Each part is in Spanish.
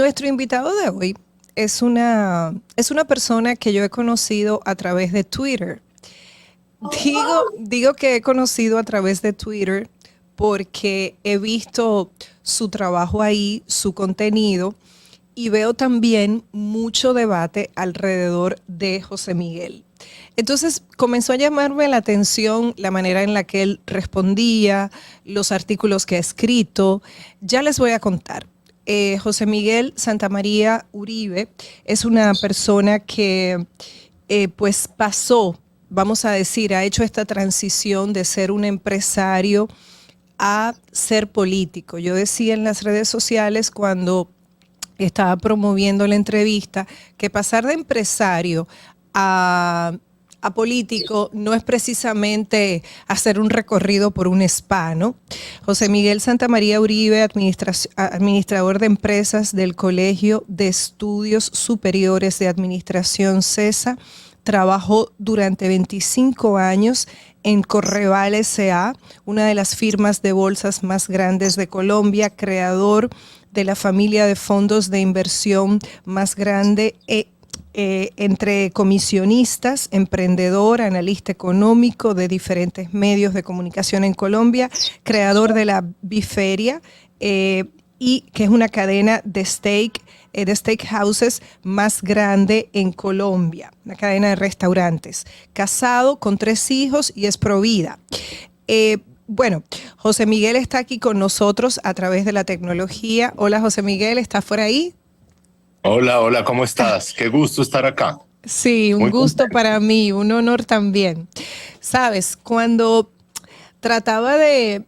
Nuestro invitado de hoy es una persona que yo he conocido a través de Twitter. Digo que he conocido a través de Twitter porque he visto su trabajo ahí, su contenido, y veo también mucho debate alrededor de José Miguel. Entonces comenzó a llamarme la atención la manera en la que él respondía, los artículos que ha escrito. Ya les voy a contar. José Miguel Santamaría Uribe es una persona que pues pasó, vamos a decir, ha hecho esta transición de ser un empresario a ser político. Yo decía en las redes sociales cuando estaba promoviendo la entrevista que pasar de empresario a político no es precisamente hacer un recorrido por un spa, ¿no? José Miguel Santamaría Uribe, administrador de empresas del Colegio de Estudios Superiores de Administración CESA, trabajó durante 25 años en Correval S.A., una de las firmas de bolsas más grandes de Colombia, creador de la familia de fondos de inversión más grande entre comisionistas, emprendedor, analista económico de diferentes medios de comunicación en Colombia, creador de la Biferia, y que es una cadena de steakhouses más grande en Colombia, una cadena de restaurantes. Casado con 3 hijos y es provida. Bueno, José Miguel está aquí con nosotros a través de la tecnología. Hola, José Miguel, ¿estás por ahí? Hola, hola, ¿cómo estás? Qué gusto estar acá. Sí, un Muy gusto contento. para mí, un honor también. Sabes, cuando trataba de,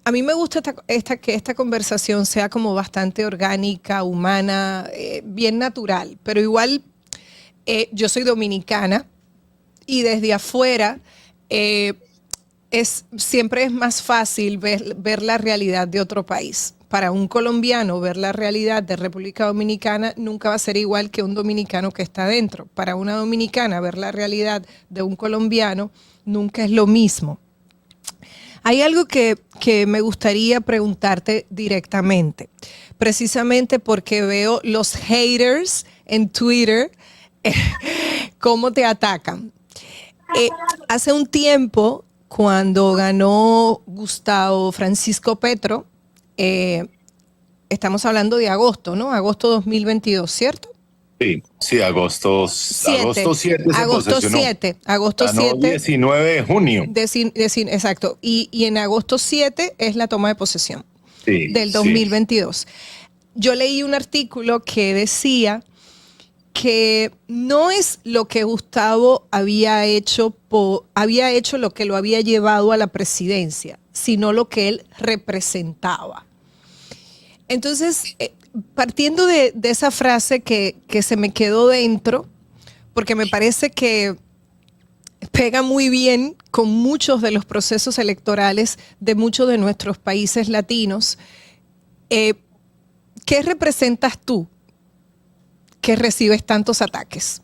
a mí me gusta que esta conversación sea como bastante orgánica, humana, bien natural, pero igual yo soy dominicana y desde afuera eh, siempre es más fácil ver la realidad de otro país. Para un colombiano ver la realidad de República Dominicana nunca va a ser igual que un dominicano que está adentro. Para una dominicana ver la realidad de un colombiano nunca es lo mismo. Hay algo que me gustaría preguntarte directamente, precisamente porque veo los haters en Twitter, cómo te atacan. Eh, Hace un tiempo, cuando ganó Gustavo Francisco Petro, eh, estamos hablando de agosto, ¿no? Agosto 2022, ¿cierto? Sí, sí, agosto, 7, agosto 7 se agosto posesionó. 7, agosto Ganó 7, 19 de junio. exacto. Y en agosto 7 es la toma de posesión Sí, del sí. 2022. Yo leí un artículo que decía que no es lo que Gustavo había hecho lo que lo había llevado a la presidencia, sino lo que él representaba. Entonces, partiendo de esa frase que se me quedó dentro, porque me parece que pega muy bien con muchos de los procesos electorales de muchos de nuestros países latinos, ¿qué representas tú que recibes tantos ataques?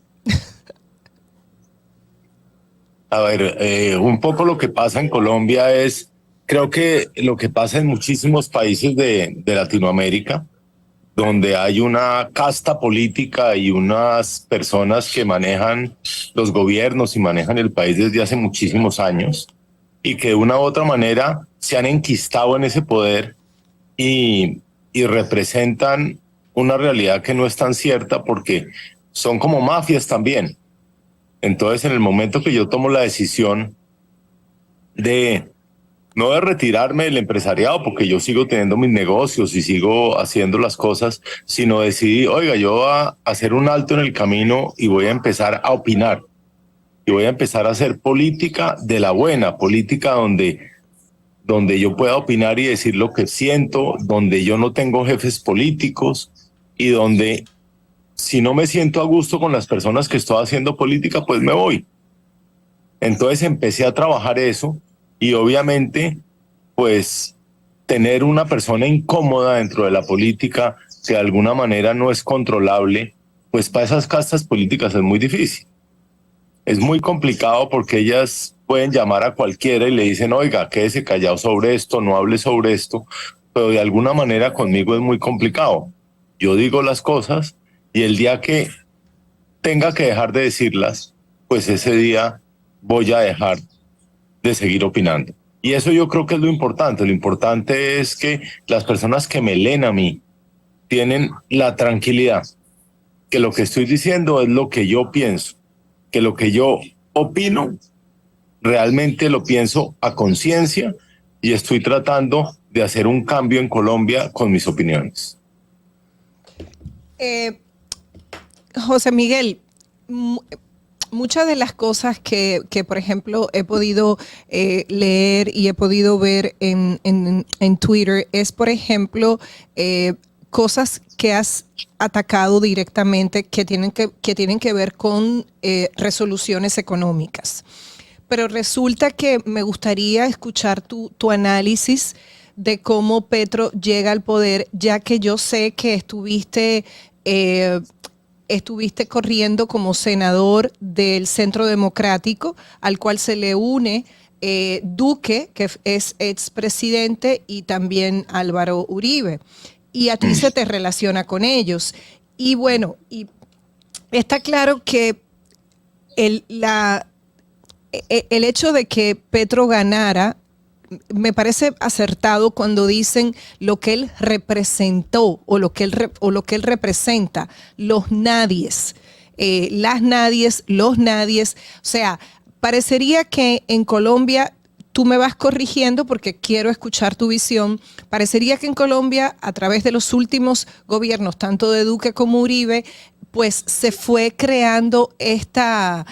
A ver, un poco lo que pasa en Colombia es, creo que lo que pasa en muchísimos países de Latinoamérica, donde hay una casta política y unas personas que manejan los gobiernos y manejan el país desde hace muchísimos años y que de una u otra manera se han enquistado en ese poder y representan una realidad que no es tan cierta porque son como mafias también. Entonces, en el momento que yo tomo la decisión de no de retirarme del empresariado, porque yo sigo teniendo mis negocios y sigo haciendo las cosas, sino decidí, oiga, yo voy a hacer un alto en el camino y voy a empezar a opinar. Y voy a empezar a hacer política de la buena, política donde yo pueda opinar y decir lo que siento, donde yo no tengo jefes políticos y donde si no me siento a gusto con las personas que estoy haciendo política, pues me voy. Entonces empecé a trabajar eso y obviamente, pues tener una persona incómoda dentro de la política que de alguna manera no es controlable, pues para esas castas políticas es muy difícil. Es muy complicado porque ellas pueden llamar a cualquiera y le dicen, oiga, quédese callado sobre esto, no hable sobre esto, pero de alguna manera conmigo es muy complicado. yo digo las cosas y el día que tenga que dejar de decirlas, pues ese día voy a dejar de seguir opinando. Y eso yo creo que es lo importante. Lo importante es que las personas que me leen a mí tienen la tranquilidad que lo que estoy diciendo es lo que yo pienso, que lo que yo opino realmente lo pienso a conciencia y estoy tratando de hacer un cambio en Colombia con mis opiniones. José Miguel, muchas de las cosas que por ejemplo, he podido leer y he podido ver en Twitter es, por ejemplo, cosas que has atacado directamente que tienen que ver con resoluciones económicas. Pero resulta que me gustaría escuchar tu análisis de cómo Petro llega al poder, ya que yo sé que estuviste corriendo como senador del Centro Democrático, al cual se le une Duque, que es expresidente, y también Álvaro Uribe. Y a ti se te relaciona con ellos. Y bueno, y está claro que el hecho de que Petro ganara me parece acertado cuando dicen lo que él representó o lo que él representa, los nadies, las nadies, los nadies. O sea, parecería que en Colombia, tú me vas corrigiendo porque quiero escuchar tu visión, parecería que en Colombia, a través de los últimos gobiernos, tanto de Duque como Uribe, pues se fue creando esta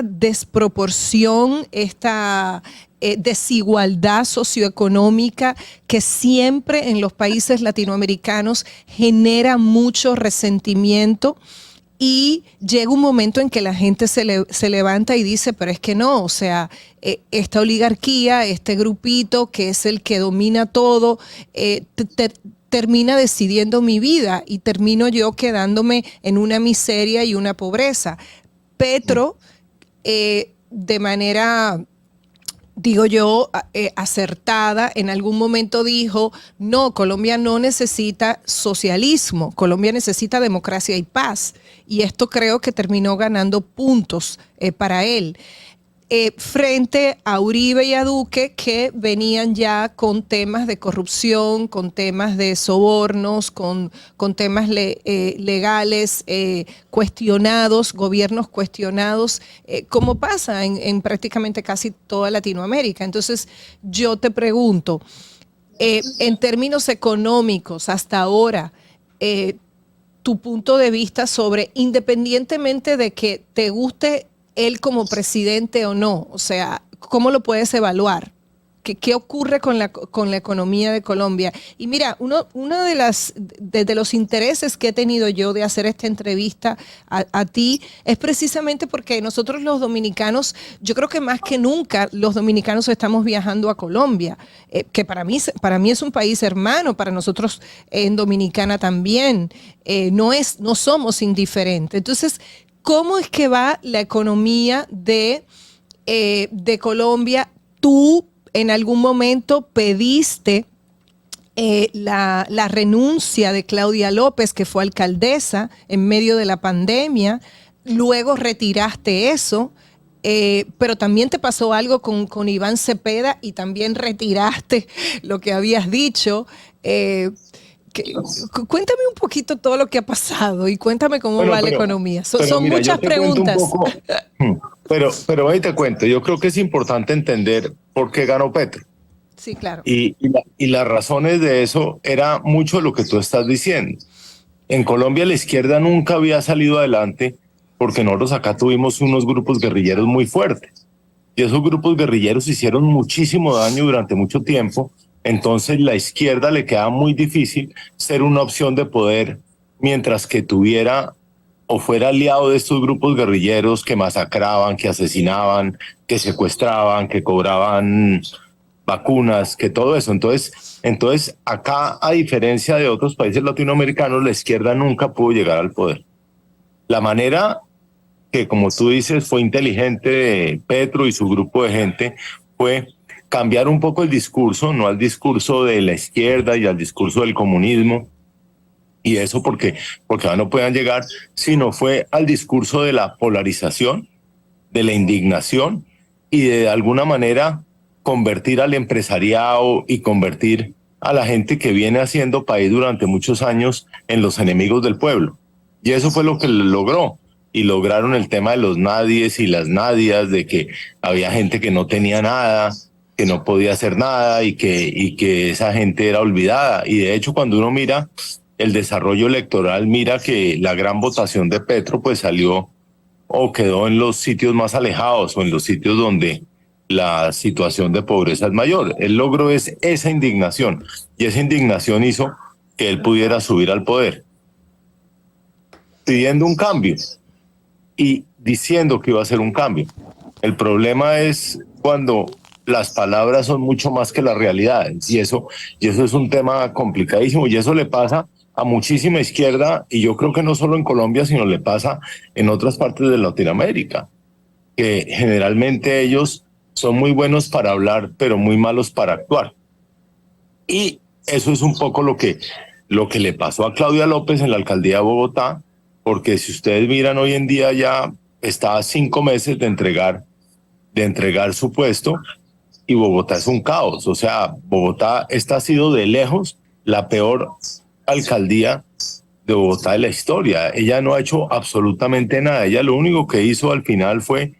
desproporción, esta desigualdad socioeconómica que siempre en los países latinoamericanos genera mucho resentimiento. Y llega un momento en que la gente se levanta y dice, pero es que no, o sea, esta oligarquía, este grupito que es el que domina todo, termina decidiendo mi vida y termino yo quedándome en una miseria y una pobreza. Petro, de manera, digo yo, acertada, en algún momento dijo, no, Colombia no necesita socialismo, Colombia necesita democracia y paz. Y esto creo que terminó ganando puntos para él. Frente a Uribe y a Duque, que venían ya con temas de corrupción, con temas de sobornos, con temas legales cuestionados, gobiernos cuestionados, como pasa en prácticamente casi toda Latinoamérica. Entonces, yo te pregunto, en términos económicos, hasta ahora, tu punto de vista sobre, independientemente de que te guste él como presidente o no, o sea, ¿cómo lo puedes evaluar? ¿Qué ocurre con la economía de Colombia? Y mira, uno de los intereses que he tenido yo de hacer esta entrevista a ti es precisamente porque nosotros los dominicanos, yo creo que más que nunca los dominicanos estamos viajando a Colombia, que para mí es un país hermano, para nosotros en Dominicana también, no somos indiferentes. Entonces, ¿cómo es que va la economía de Colombia? Tú en algún momento pediste la renuncia de Claudia López, que fue alcaldesa en medio de la pandemia. Luego retiraste eso, pero también te pasó algo con Iván Cepeda y también retiraste lo que habías dicho. Cuéntame un poquito todo lo que ha pasado y cuéntame cómo va la economía. Son mira, muchas preguntas. Pero ahí te cuento, yo creo que es importante entender por qué ganó Petro. Sí, claro. Y las razones de eso era mucho lo que tú estás diciendo. En Colombia la izquierda nunca había salido adelante porque nosotros acá tuvimos unos grupos guerrilleros muy fuertes. Y esos grupos guerrilleros hicieron muchísimo daño durante mucho tiempo. Entonces la izquierda le queda muy difícil ser una opción de poder mientras que tuviera o fuera aliado de estos grupos guerrilleros que masacraban, que asesinaban, que secuestraban, que cobraban vacunas, que todo eso. Entonces acá, a diferencia de otros países latinoamericanos, la izquierda nunca pudo llegar al poder. La manera que, como tú dices, fue inteligente de Petro y su grupo de gente fue cambiar un poco el discurso, no al discurso de la izquierda y al discurso del comunismo, Y eso porque no podían llegar, sino fue al discurso de la polarización, de la indignación y de alguna manera convertir al empresariado y convertir a la gente que viene haciendo país durante muchos años en los enemigos del pueblo. Y eso fue lo que logró. Y lograron el tema de los nadies y las nadias, de que había gente que no tenía nada, que no podía hacer nada y que esa gente era olvidada. Y de hecho, cuando uno mira el desarrollo electoral, mira que la gran votación de Petro pues salió o quedó en los sitios más alejados o en los sitios donde la situación de pobreza es mayor. El logro es esa indignación, y esa indignación hizo que él pudiera subir al poder, pidiendo un cambio y diciendo que iba a hacer un cambio. El problema es cuando las palabras son mucho más que las realidades, y eso es un tema complicadísimo, y eso le pasa a muchísima izquierda, y yo creo que no solo en Colombia, sino le pasa en otras partes de Latinoamérica, que generalmente ellos son muy buenos para hablar, pero muy malos para actuar. Y eso es un poco lo que le pasó a Claudia López en la alcaldía de Bogotá, porque si ustedes miran hoy en día ya está a 5 meses de entregar su puesto, y Bogotá es un caos. O sea, Bogotá, esta ha sido de lejos la peor alcaldía de Bogotá de la historia. Ella no ha hecho absolutamente nada. Ella lo único que hizo al final fue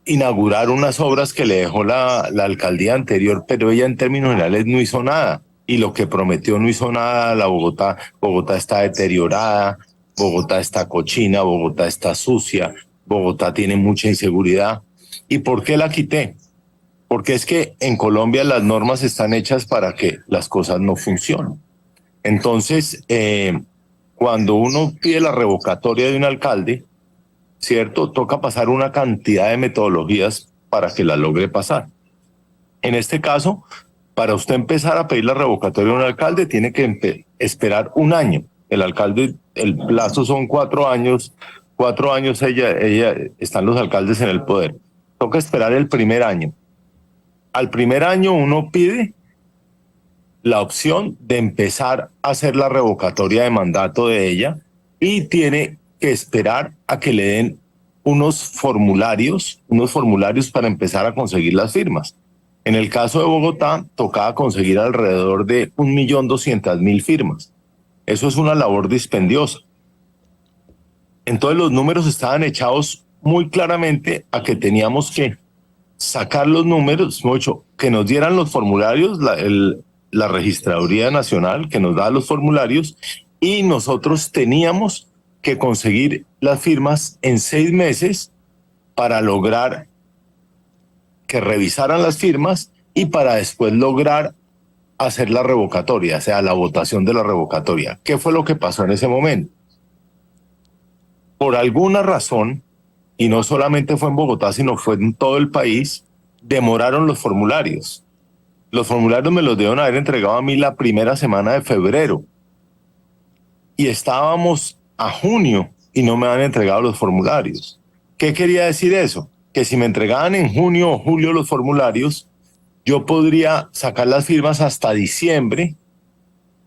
inaugurar unas obras que le dejó la alcaldía anterior, pero ella en términos generales no hizo nada. Y lo que prometió no hizo nada. Bogotá está deteriorada, Bogotá está cochina, Bogotá está sucia, Bogotá tiene mucha inseguridad. ¿Y por qué la quité? Porque es que en Colombia las normas están hechas para que las cosas no funcionen. Entonces, cuando uno pide la revocatoria de un alcalde, ¿cierto? Toca pasar una cantidad de metodologías para que la logre pasar. En este caso, para usted empezar a pedir la revocatoria de un alcalde, tiene que esperar un año. El alcalde, el plazo son 4 años. 4 años están los alcaldes en el poder. Toca esperar el primer año. Al primer año uno pide la opción de empezar a hacer la revocatoria de mandato de ella, y tiene que esperar a que le den unos formularios para empezar a conseguir las firmas. En el caso de Bogotá, tocaba conseguir alrededor de 1.200.000 firmas. Eso es una labor dispendiosa. Entonces los números estaban echados muy claramente a que teníamos que sacar los números, mucho, que nos dieran los formularios, la Registraduría Nacional que nos da los formularios, y nosotros teníamos que conseguir las firmas en 6 meses para lograr que revisaran las firmas y para después lograr hacer la revocatoria, o sea, la votación de la revocatoria. ¿Qué fue lo que pasó en ese momento? Por alguna razón, y no solamente fue en Bogotá, sino fue en todo el país, demoraron los formularios. Los formularios me los debieron haber entregado a mí la primera semana de febrero. Y estábamos a junio y no me han entregado los formularios. ¿Qué quería decir eso? Que si me entregaban en junio o julio los formularios, yo podría sacar las firmas hasta diciembre,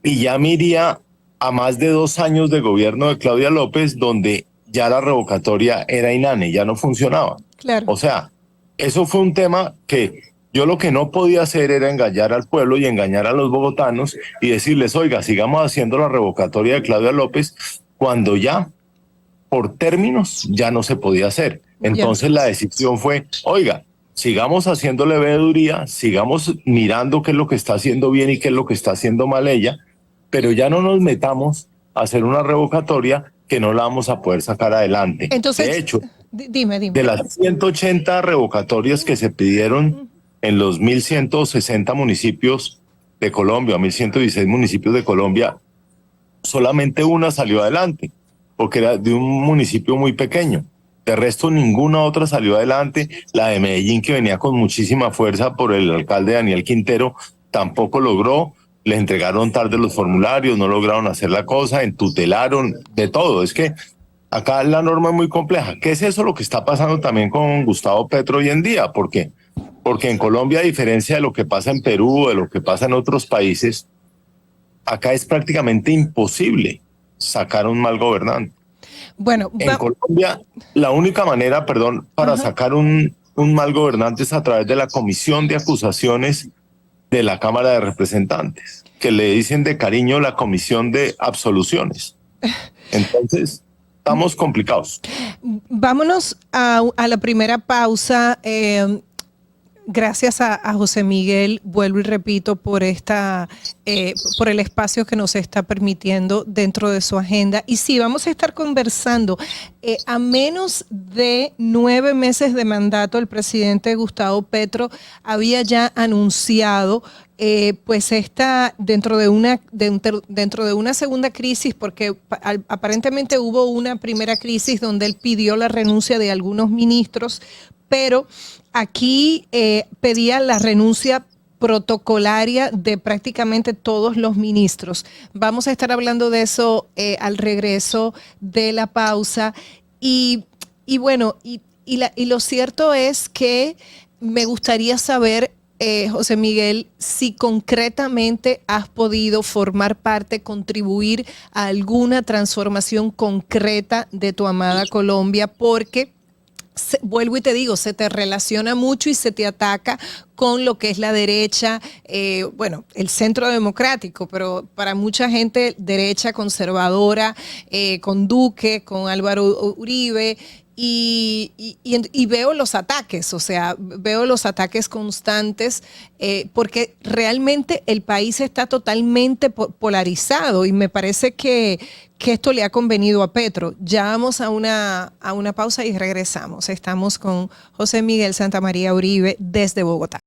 y ya me iría a más de 2 años de gobierno de Claudia López, donde ya la revocatoria era inane, ya no funcionaba. Claro. O sea, eso fue un tema que yo lo que no podía hacer era engañar al pueblo y engañar a los bogotanos y decirles, oiga, sigamos haciendo la revocatoria de Claudia López, cuando ya por términos ya no se podía hacer. Entonces la decisión fue, oiga, sigamos haciéndole veeduría, sigamos mirando qué es lo que está haciendo bien y qué es lo que está haciendo mal ella, pero ya no nos metamos a hacer una revocatoria que no la vamos a poder sacar adelante. Entonces, de hecho, dime. De las 180 revocatorias que se pidieron en los 1.160 municipios de Colombia, 1.116 municipios de Colombia, solamente una salió adelante, porque era de un municipio muy pequeño. De resto, ninguna otra salió adelante. La de Medellín, que venía con muchísima fuerza por el alcalde Daniel Quintero, tampoco logró. Les entregaron tarde los formularios, no lograron hacer la cosa, entutelaron, de todo. Es que acá la norma es muy compleja. ¿Qué es eso lo que está pasando también con Gustavo Petro hoy en día? ¿Por qué? Porque en Colombia, a diferencia de lo que pasa en Perú, de lo que pasa en otros países, acá es prácticamente imposible sacar un mal gobernante. Bueno, En Colombia, la única manera, perdón, para sacar un mal gobernante es a través de la comisión de acusaciones de la Cámara de Representantes, que le dicen de cariño la comisión de absoluciones. Entonces, estamos complicados. vámonos a la primera pausa. Gracias a José Miguel, vuelvo y repito, por por el espacio que nos está permitiendo dentro de su agenda. Y sí, vamos a estar conversando. A menos de 9 meses de mandato, el presidente Gustavo Petro había ya anunciado pues dentro de una segunda crisis, porque aparentemente hubo una primera crisis donde él pidió la renuncia de algunos ministros, pero aquí pedía la renuncia protocolaria de prácticamente todos los ministros. Vamos a estar hablando de eso al regreso de la pausa. Y bueno, y lo cierto es que me gustaría saber, José Miguel, si concretamente has podido formar parte, contribuir a alguna transformación concreta de tu amada Colombia, porque vuelvo y te digo, se te relaciona mucho y se te ataca con lo que es la derecha, bueno, el centro democrático, pero para mucha gente derecha conservadora, con Duque, con Álvaro Uribe. Y veo los ataques, o sea, veo los ataques constantes, porque realmente el país está totalmente polarizado y me parece que esto le ha convenido a Petro. Ya vamos a una pausa y regresamos. Estamos con José Miguel Santamaría Uribe desde Bogotá.